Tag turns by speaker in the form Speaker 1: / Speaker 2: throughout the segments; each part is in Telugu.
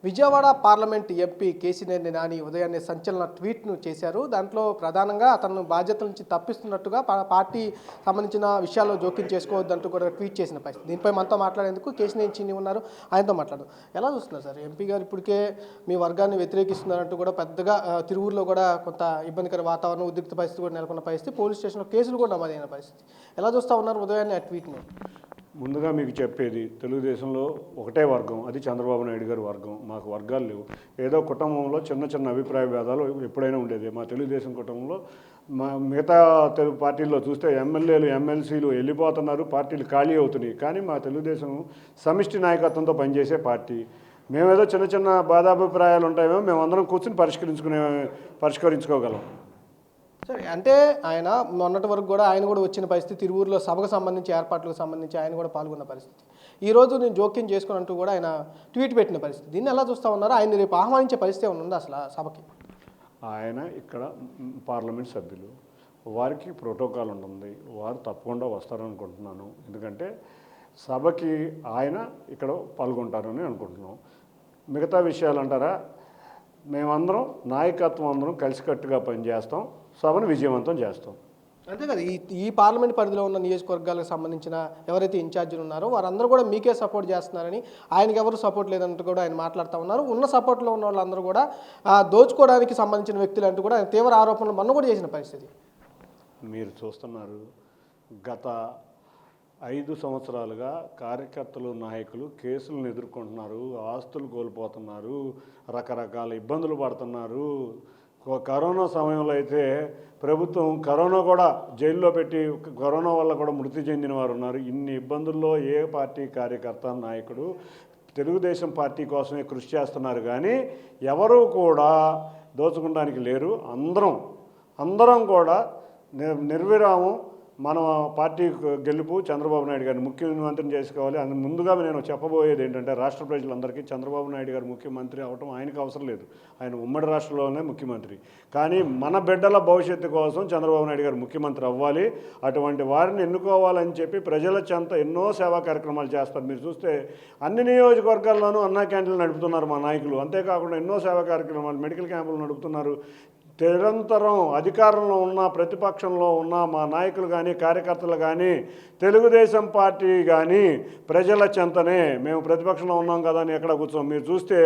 Speaker 1: విజయవాడ పార్లమెంట్ ఎంపీ కేశినేని నాని ఉదయాన్నే సంచలన ట్వీట్ను చేశారు. దాంట్లో ప్రధానంగా అతను బాధ్యతల నుంచి తప్పిస్తున్నట్టుగా పార్టీ సంబంధించిన విషయాల్లో జోక్యం చేసుకోవద్దంటూ కూడా ట్వీట్ చేసిన పరిస్థితి. దీనిపై మనతో మాట్లాడేందుకు కేశినేని చిన్ని ఉన్నారు. ఆయనతో మాట్లాడు. ఎలా చూస్తున్నారు సార్? ఎంపీ గారు ఇప్పటికే మీ వర్గాన్ని వ్యతిరేకిస్తున్నారంటూ కూడా పెద్దగా తిరువూరులో కూడా కొంత ఇబ్బందికర వాతావరణం, ఉద్రిక్త పరిస్థితి కూడా నెలకొన్న పరిస్థితి, పోలీస్ స్టేషన్లో కేసులు కూడా నమోదైన పరిస్థితి. ఎలా చూస్తూ ఉన్నారు ఉదయాన్నే ఆ ట్వీట్ని?
Speaker 2: ముందుగా మీకు చెప్పేది, తెలుగుదేశంలో ఒకటే వర్గం, అది చంద్రబాబు నాయుడు గారి వర్గం. మాకు వర్గాలు లేవు. ఏదో కుటుంబంలో చిన్న చిన్న అభిప్రాయ భేదాలు ఎప్పుడైనా ఉండేది. మా తెలుగుదేశం కుటుంబంలో మిగతా తెలుగు పార్టీల్లో చూస్తే ఎమ్మెల్యేలు ఎమ్మెల్సీలు వెళ్ళిపోతున్నారు, పార్టీలు ఖాళీ అవుతున్నాయి. కానీ మా తెలుగుదేశం సమిష్టి నాయకత్వంతో పనిచేసే పార్టీ. మేమేదో చిన్న చిన్న బాధాభిప్రాయాలు ఉంటాయేమో మేమందరం కూర్చుని పరిష్కరించుకోగలం.
Speaker 1: సరే, అంటే ఆయన మొన్నటి వరకు కూడా ఆయన కూడా వచ్చిన పరిస్థితి, తిరువూరులో సభకు సంబంధించి ఏర్పాట్లకు సంబంధించి ఆయన కూడా పాల్గొన్న పరిస్థితి. ఈరోజు నేను జోక్యం చేసుకున్నట్టు కూడా ఆయన ట్వీట్ పెట్టిన పరిస్థితి. దీన్ని ఎలా చూస్తూ ఉన్నారు? ఆయన రేపు ఆహ్వానించే పరిస్థితి ఏమైనా ఉందా అసలు సభకి?
Speaker 2: ఆయన ఇక్కడ పార్లమెంట్ సభ్యులు, వారికి ప్రోటోకాల్ ఉంటుంది, వారు తప్పకుండా వస్తారనుకుంటున్నాను. ఎందుకంటే సభకి ఆయన ఇక్కడ పాల్గొంటారని అనుకుంటున్నాం. మిగతా విషయాలు అంటారా, మేమందరం నాయకత్వం అందరం కలిసికట్టుగా పనిచేస్తాం, సభను విజయవంతం చేస్తాం.
Speaker 1: అంతే కదా, ఈ పార్లమెంట్ పరిధిలో ఉన్న నియోజకవర్గాలకు సంబంధించిన ఎవరైతే ఇన్ఛార్జీలు ఉన్నారో వారందరూ కూడా మీకే సపోర్ట్ చేస్తున్నారని, ఆయనకి ఎవరు సపోర్ట్ లేదంటూ కూడా ఆయన మాట్లాడుతూ ఉన్నారు. ఉన్న సపోర్ట్లో ఉన్న వాళ్ళందరూ కూడా దోచుకోవడానికి సంబంధించిన వ్యక్తులు అంటూ కూడా ఆయన తీవ్ర ఆరోపణలు మొన్న కూడా చేసిన పరిస్థితి
Speaker 2: మీరు చూస్తున్నారు. గత 5 సంవత్సరాలుగా కార్యకర్తలు, నాయకులు కేసులను ఎదుర్కొంటున్నారు, ఆస్తులు కోల్పోతున్నారు, రకరకాల ఇబ్బందులు పడుతున్నారు. కరోనా సమయంలో అయితే ప్రభుత్వం కరోనా కూడా జైల్లో పెట్టి కరోనా వల్ల కూడా మృతి చెందిన వారు ఉన్నారు. ఇన్ని ఇబ్బందుల్లో ఏ పార్టీ కార్యకర్త, నాయకుడు తెలుగుదేశం పార్టీ కోసమే కృషి చేస్తున్నారు. కానీ ఎవరూ కూడా దోచుకోవడానికి లేరు. అందరం కూడా నిర్విరామం మన పార్టీ గెలుపు చంద్రబాబు నాయుడు గారిని ముఖ్యమంత్రిని చేసుకోవాలి. అందుకు ముందుగా నేను చెప్పబోయేది ఏంటంటే, రాష్ట్ర ప్రజలందరికీ చంద్రబాబు నాయుడు గారు ముఖ్యమంత్రి అవటం ఆయనకు అవసరం లేదు. ఆయన ఉమ్మడి రాష్ట్రంలోనే ముఖ్యమంత్రి. కానీ మన బిడ్డల భవిష్యత్తు కోసం చంద్రబాబు నాయుడు గారు ముఖ్యమంత్రి అవ్వాలి. అటువంటి వారిని ఎన్నుకోవాలని చెప్పి ప్రజల చెంత ఎన్నో సేవా కార్యక్రమాలు చేస్తారు. మీరు చూస్తే అన్ని నియోజకవర్గాల్లోనూ అన్నా క్యాంటీన్లు నడుపుతున్నారు మా నాయకులు. అంతేకాకుండా ఎన్నో సేవా కార్యక్రమాలు, మెడికల్ క్యాంపులు నడుపుతున్నారు. నిరంతరం అధికారంలో ఉన్న, ప్రతిపక్షంలో ఉన్న మా నాయకులు కానీ, కార్యకర్తలు కానీ, తెలుగుదేశం పార్టీ కానీ ప్రజల చెంతనే. మేము ప్రతిపక్షంలో ఉన్నాం కదా అని ఎక్కడ కూర్చోం. మీరు చూస్తే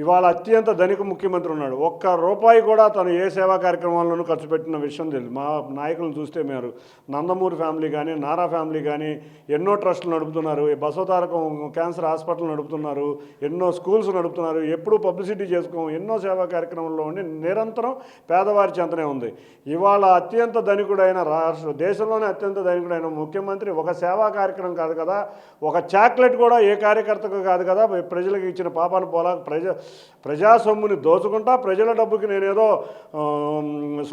Speaker 2: ఇవాళ అత్యంత ధనిక ముఖ్యమంత్రి ఉన్నాడు. ఒక్క రూపాయి కూడా తను ఏ సేవా కార్యక్రమాల్లోనూ ఖర్చు పెట్టిన విషయం తెలియదు. మా నాయకులను చూస్తే మీరు నందమూరి ఫ్యామిలీ కానీ, నారా ఫ్యామిలీ కానీ ఎన్నో ట్రస్టులు నడుపుతున్నారు, బసవతారకం క్యాన్సర్ హాస్పిటల్ నడుపుతున్నారు, ఎన్నో స్కూల్స్ నడుపుతున్నారు. ఎప్పుడూ పబ్లిసిటీ చేసుకోం. ఎన్నో సేవా కార్యక్రమంలో ఉండి నిరంతరం పేదవారి చెంతనే ఉంది. ఇవాళ అత్యంత ధనికుడైన దేశంలోనే అత్యంత ధనికుడైన ముఖ్యమంత్రి ఒక సేవా కార్యక్రమం కాదు కదా, ఒక చాక్లెట్ కూడా ఏ కార్యకర్తకు కాదు కదా ప్రజలకు ఇచ్చిన పాపాను పోలా ప్రజా సొమ్ముని దోచుకుంటా ప్రజల డబ్బుకి నేనేదో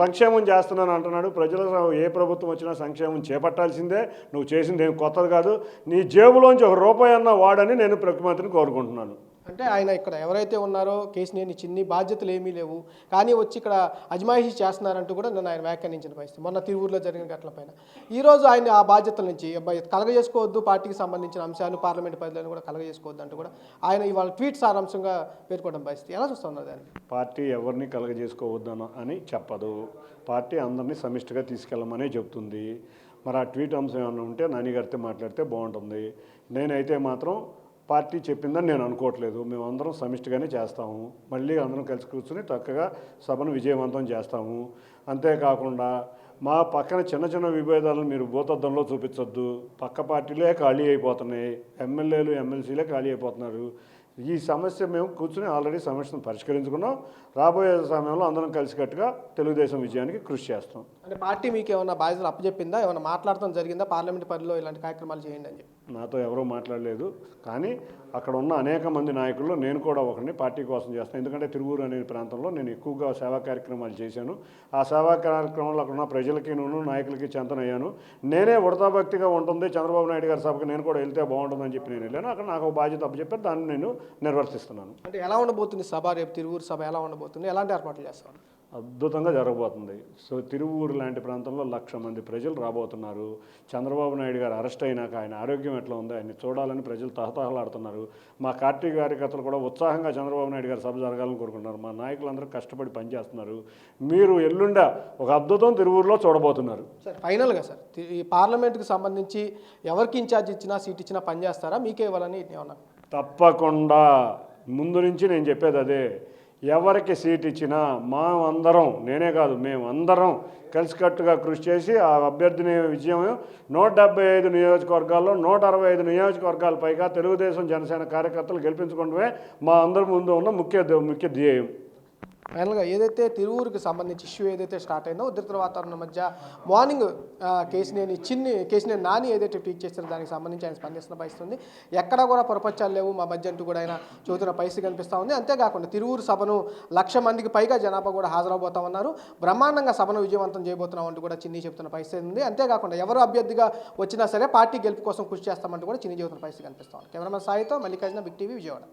Speaker 2: సంక్షేమం చేస్తున్నాను అంటున్నాడు. ప్రజల ఏ ప్రభుత్వం వచ్చినా సంక్షేమం చేపట్టాల్సిందే. నువ్వు చేసింది ఏం కొత్తది కాదు. నీ జేబులోంచి ₹1 అన్న వాడని నేను ముఖ్యమంత్రిని కోరుకుంటున్నాను.
Speaker 1: అంటే ఆయన ఇక్కడ ఎవరైతే ఉన్నారో కేశినేని చిన్ని బాధ్యతలు ఏమీ లేవు, కానీ వచ్చి ఇక్కడ అజమాయిషీ చేస్తున్నారంటూ కూడా నన్ను ఆయన వ్యాఖ్యానించిన పరిస్థితి మొన్న తిరువూరులో జరిగిన ఘటనపైన. ఈరోజు ఆయన ఆ బాధ్యతల నుంచి కలగజేసుకోవద్దు, పార్టీకి సంబంధించిన అంశాలు పార్లమెంట్ పరిధిలో కూడా కలగజేసుకోవద్దు అంటూ కూడా ఆయన ఇవాళ ట్వీట్ సారాంశంగా పేర్కొనడం పరిస్థితి. ఎలా చూస్తున్నారు దాన్ని?
Speaker 2: పార్టీ ఎవరిని కలగజేసుకోవద్దు అని చెప్పదు. పార్టీ అందరినీ సమిష్టిగా తీసుకెళ్ళమనే చెప్తుంది. మరి ఆ ట్వీట్ అంశం ఏమైనా ఉంటే నానిగారితో మాట్లాడితే బాగుంటుంది. నేనైతే మాత్రం పార్టీ చెప్పిందని నేను అనుకోవట్లేదు. మేమందరం సమిష్టిగానే చేస్తాము. మళ్ళీ అందరం కలిసి కూర్చుని చక్కగా సభను విజయవంతం చేస్తాము. అంతేకాకుండా మా పక్కన చిన్న చిన్న విభేదాలను మీరు భూతద్దంలో చూపించొద్దు. పక్క పార్టీలే ఖాళీ అయిపోతున్నాయి, ఎమ్మెల్యేలు ఎమ్మెల్సీలే ఖాళీ అయిపోతున్నారు. ఈ సమస్య మేము కూర్చుని ఆల్రెడీ సమస్యను పరిష్కరించుకున్నాం. రాబోయే సమయంలో అందరం కలిసికట్టుగా తెలుగుదేశం విజయానికి కృషి చేస్తాం.
Speaker 1: అంటే పార్టీ మీకు ఏమైనా బాధ్యతలు అప్పచెప్పిందా? ఏమైనా మాట్లాడటం జరిగిందా పార్లమెంట్ పరిధిలో ఇలాంటి కార్యక్రమాలు చేయండి అని చెప్పి?
Speaker 2: నాతో ఎవరూ మాట్లాడలేదు. కానీ అక్కడ ఉన్న అనేక మంది నాయకుల్లో నేను కూడా ఒకరిని పార్టీ కోసం చేస్తాను. ఎందుకంటే తిరువూరు అనే ప్రాంతంలో నేను ఎక్కువగా సేవా కార్యక్రమాలు చేశాను. ఆ సేవా కార్యక్రమంలో అక్కడ ఉన్న ప్రజలకి నాయకులకి చెంతనయ్యాను. నేనే ఉడతాభక్తిగా ఉంటుంది చంద్రబాబు నాయుడు గారి సభకు నేను కూడా వెళ్తే బాగుంటుందని చెప్పి నేను వెళ్ళాను. అక్కడ నాకు ఒక బాధ్యత అప్పచెప్పారు, దాన్ని నేను నిర్వర్తిస్తున్నాను.
Speaker 1: అంటే ఎలా ఉండబోతుంది సభ? రేపు తిరువూరు సభ ఎలా ఉండబోతుంది? ఎలాంటి ఏర్పాట్లు చేస్తాను?
Speaker 2: అద్భుతంగా జరగబోతుంది. సో తిరువూరు లాంటి ప్రాంతంలో 1,00,000 మంది ప్రజలు రాబోతున్నారు. చంద్రబాబు నాయుడు గారు అరెస్ట్ అయినాక ఆయన ఆరోగ్యం ఎట్లా ఉందో ఆయన్ని చూడాలని ప్రజలు తహతహలాడుతున్నారు. మా పార్టీ కార్యకర్తలు కూడా ఉత్సాహంగా చంద్రబాబు నాయుడు గారు సభ జరగాలని కోరుకుంటున్నారు. మా నాయకులందరూ కష్టపడి పనిచేస్తున్నారు. మీరు ఎల్లుండ ఒక అద్భుతం తిరువూరులో చూడబోతున్నారు.
Speaker 1: సార్ ఫైనల్గా సార్ ఈ పార్లమెంట్కి సంబంధించి ఎవరికి ఇన్ఛార్జ్ ఇచ్చినా సీట్ ఇచ్చినా పనిచేస్తారా, మీకే ఇవ్వాలని ఏమన్నా?
Speaker 2: తప్పకుండా ముందు నుంచి నేను చెప్పేది అదే. ఎవరికి సీట్ ఇచ్చినా అందరం, నేనే కాదు మేమందరం కలిసికట్టుగా కృషి చేసి ఆ అభ్యర్థిని విజయం 175 నియోజకవర్గాల్లో 165 నియోజకవర్గాల పైగా తెలుగుదేశం జనసేన కార్యకర్తలు గెలిపించుకోవడమే మా అందరి ముందు ఉన్న ముఖ్య ధ్యేయం.
Speaker 1: ఫైనల్గా ఏదైతే తిరువూరుకి సంబంధించి ఇష్యూ ఏదైతే స్టార్ట్ అయిందో ఉద్రిక్త వాతావరణం మధ్య మార్నింగ్ కేసినేని నాని ఏదైతే ట్వీట్ చేస్తారో దానికి సంబంధించి ఆయన స్పందిస్తున్న పరిస్థితి ఉంది. ఎక్కడా కూడా పొరపచ్చాలు లేవు మా మధ్య అంటూ కూడా ఆయన చూస్తున్న పరిస్థితి కనిపిస్తూ ఉంది. అంతేకాకుండా తిరువూరు సభను 1,00,000 మందికి పైగా జనాభా కూడా హాజరవబోతామన్నారు. బ్రహ్మాండంగా సభను విజయవంతం చేయబోతున్నాం అంటూ కూడా చిన్ని చెప్తున్న పరిస్థితి ఉంది. అంతేకాకుండా ఎవరు అభ్యర్థిగా వచ్చినా సరే పార్టీ గెలుపు కోసం కృషి చేస్తామంటూ కూడా చిన్ని చెబుతున్న పరిస్థితి కనిపిస్తూ ఉంది. కెమెరామెన్ సాయితో మల్లికార్జున, బిగ్ టీవీ, విజయవాడ.